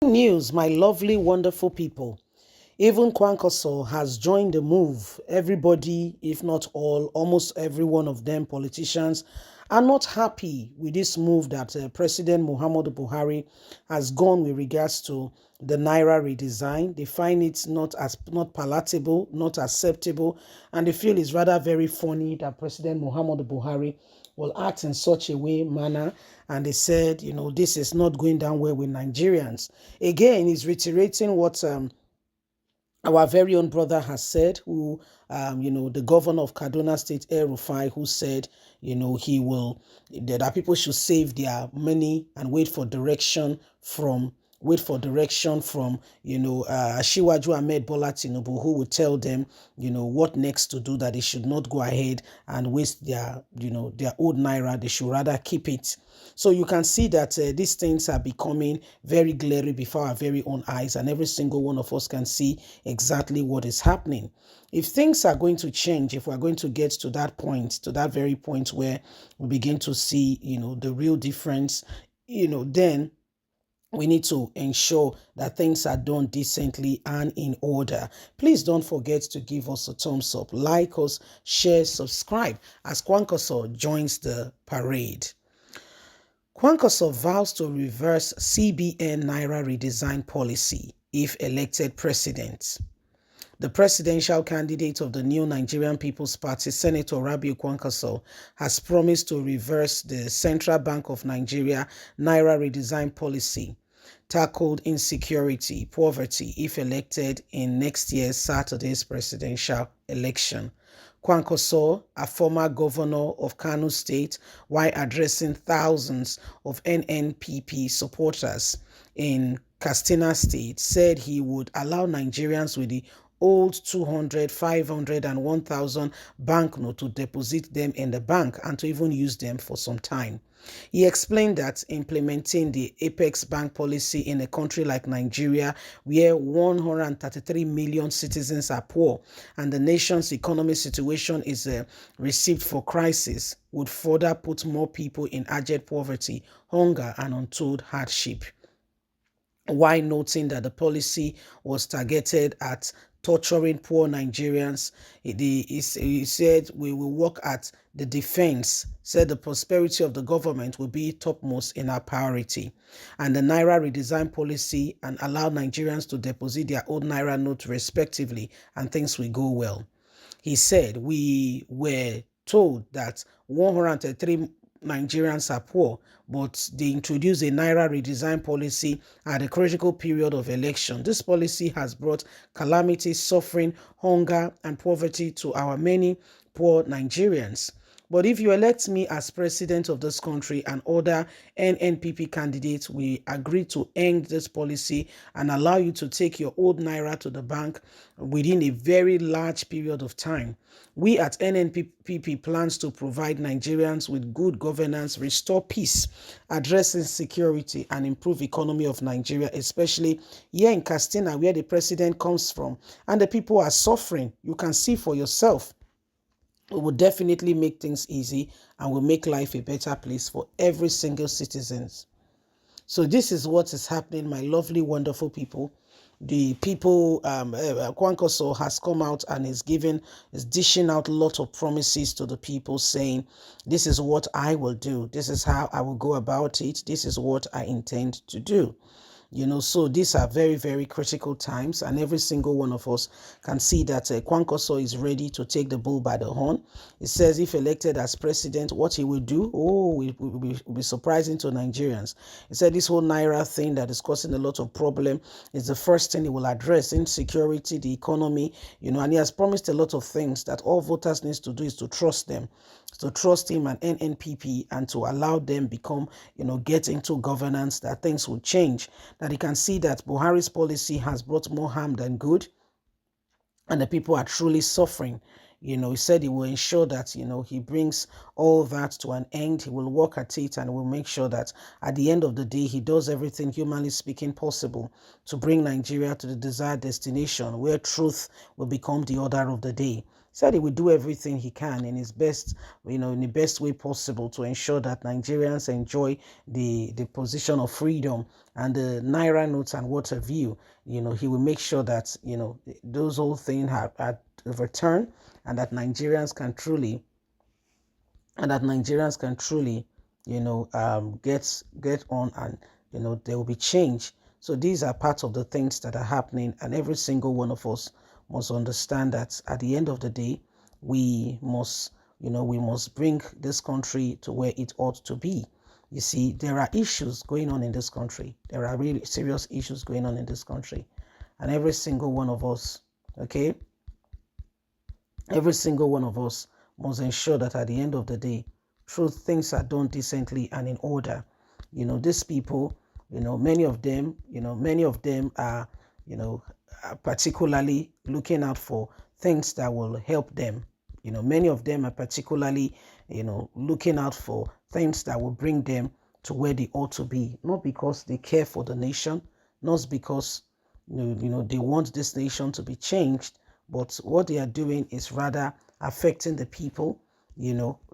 News, my lovely, wonderful people. Even Kwankwaso has joined the move. Everybody, if not all, almost every one of them, politicians, are not happy with this move that President Muhammadu Buhari has gone with regards to the Naira redesign. They find it not palatable, not acceptable, and they feel it's rather very funny that President Muhammadu Buhari will act in such a manner, and they said, this is not going down well with Nigerians. Again, he's reiterating what our very own brother has said, who, the governor of Kaduna State, El-Rufai, who said, that people should save their money and wait for direction from Ashiwaju Ahmed Bola Tinubu, who will tell them, what next to do, that they should not go ahead and waste their old Naira. They should rather keep it. So you can see that these things are becoming very glaring before our very own eyes, and every single one of us can see exactly what is happening. If things are going to change, if we're going to get to that point, to that very point where we begin to see, the real difference, then we need to ensure that things are done decently and in order. Please don't forget to give us a thumbs up, like us, share, subscribe as Kwankwaso joins the parade. Kwankwaso vows to reverse CBN Naira redesign policy if elected president. The presidential candidate of the new Nigerian People's Party, Senator Rabiu Kwankwaso, has promised to reverse the Central Bank of Nigeria Naira redesign policy, tackled insecurity, poverty, if elected in next year's Saturday's presidential election. Kwankwaso, a former governor of Kano State, while addressing thousands of NNPP supporters in Katsina State, said he would allow Nigerians with the old 200, 500 and 1,000 banknote to deposit them in the bank and to even use them for some time. He explained that implementing the Apex Bank policy in a country like Nigeria, where 133 million citizens are poor and the nation's economic situation is received for crisis, would further put more people in abject poverty, hunger and untold hardship. While noting that the policy was targeted at torturing poor Nigerians, he said, we will work at the defense, said the prosperity of the government will be topmost in our priority, and the Naira redesign policy and allow Nigerians to deposit their old Naira note respectively, and things will go well. He said, we were told that 103 Nigerians are poor, but they introduced a Naira redesign policy at a critical period of election. This policy has brought calamity, suffering, hunger, and poverty to our many poor Nigerians. But if you elect me as president of this country and other NNPP candidates, we agree to end this policy and allow you to take your old Naira to the bank within a very large period of time. We at NNPP plans to provide Nigerians with good governance, restore peace, address insecurity, and improve economy of Nigeria, especially here in Katsina, where the president comes from, and the people are suffering. You can see for yourself. It will definitely make things easy and will make life a better place for every single citizen. So this is what is happening, my lovely, wonderful people. The people, Kwankwaso has come out and is dishing out a lot of promises to the people, saying, this is what I will do. This is how I will go about it. This is what I intend to do. So these are very, very critical times, and every single one of us can see that Kwankwaso is ready to take the bull by the horn. It says if elected as president, what he will do, will be surprising to Nigerians. He said this whole Naira thing that is causing a lot of problem is the first thing he will address: insecurity, the economy, and he has promised a lot of things that all voters need to do is to trust them, to trust him and NNPP, and to allow them become, get into governance, that things will change. That he can see that Buhari's policy has brought more harm than good, and the people are truly suffering. He said he will ensure that, he brings all that to an end. He will work at it and will make sure that at the end of the day, he does everything humanly speaking possible to bring Nigeria to the desired destination where truth will become the order of the day. said he would do everything he can in his best, in the best way possible to ensure that Nigerians enjoy the position of freedom and the Naira notes and what have you. He will make sure that, those whole things are overturned, and that Nigerians can truly, get on, and, there will be change. So these are parts of the things that are happening, and every single one of us must understand that at the end of the day, we must, we must bring this country to where it ought to be. You see, there are issues going on in this country. There are really serious issues going on in this country. And every single one of us, okay, every single one of us must ensure that at the end of the day, things are done decently and in order. These people, many of them are, particularly looking out for things that will help them. Many of them are particularly, looking out for things that will bring them to where they ought to be, not because they care for the nation, not because, they want this nation to be changed, but what they are doing is rather affecting the people.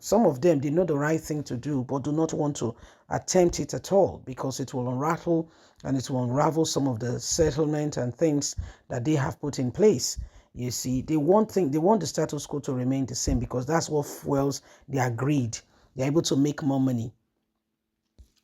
Some of them, they know the right thing to do, but do not want to attempt it at all, because it will unravel, and it will unravel some of the settlement and things that they have put in place. You see, they want the status quo to remain the same, because that's what fuels their greed. They're able to make more money.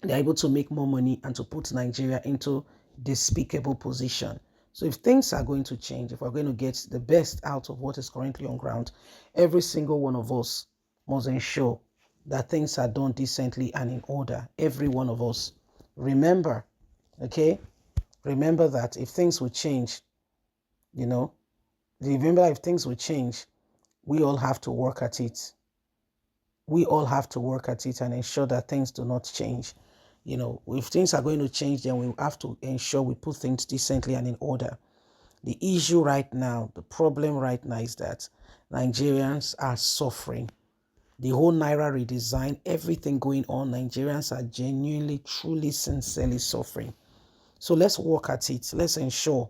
They're able to make more money and to put Nigeria into despicable position. So if things are going to change, if we're going to get the best out of what is currently on ground, every single one of us must ensure that things are done decently and in order. Every one of us. Remember, okay? Remember that if things will change, if things will change, we all have to work at it. We all have to work at it and ensure that things do not change. If things are going to change, then we have to ensure we put things decently and in order. The issue right now, the problem right now is that Nigerians are suffering. The whole Naira redesign, everything going on, Nigerians are genuinely, truly, sincerely suffering. So let's work at it. Let's ensure,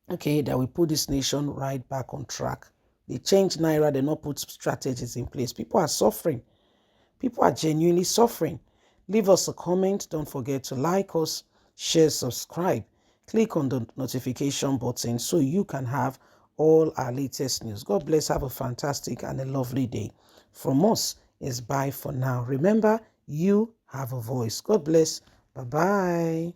okay, that we put this nation right back on track. They change Naira, they not put strategies in place. People are suffering. People are genuinely suffering. Leave us a comment. Don't forget to like us, share, subscribe. Click on the notification button so you can have all our latest news. God bless. Have a fantastic and a lovely day. From us is bye for now. Remember, you have a voice. God bless. Bye-bye.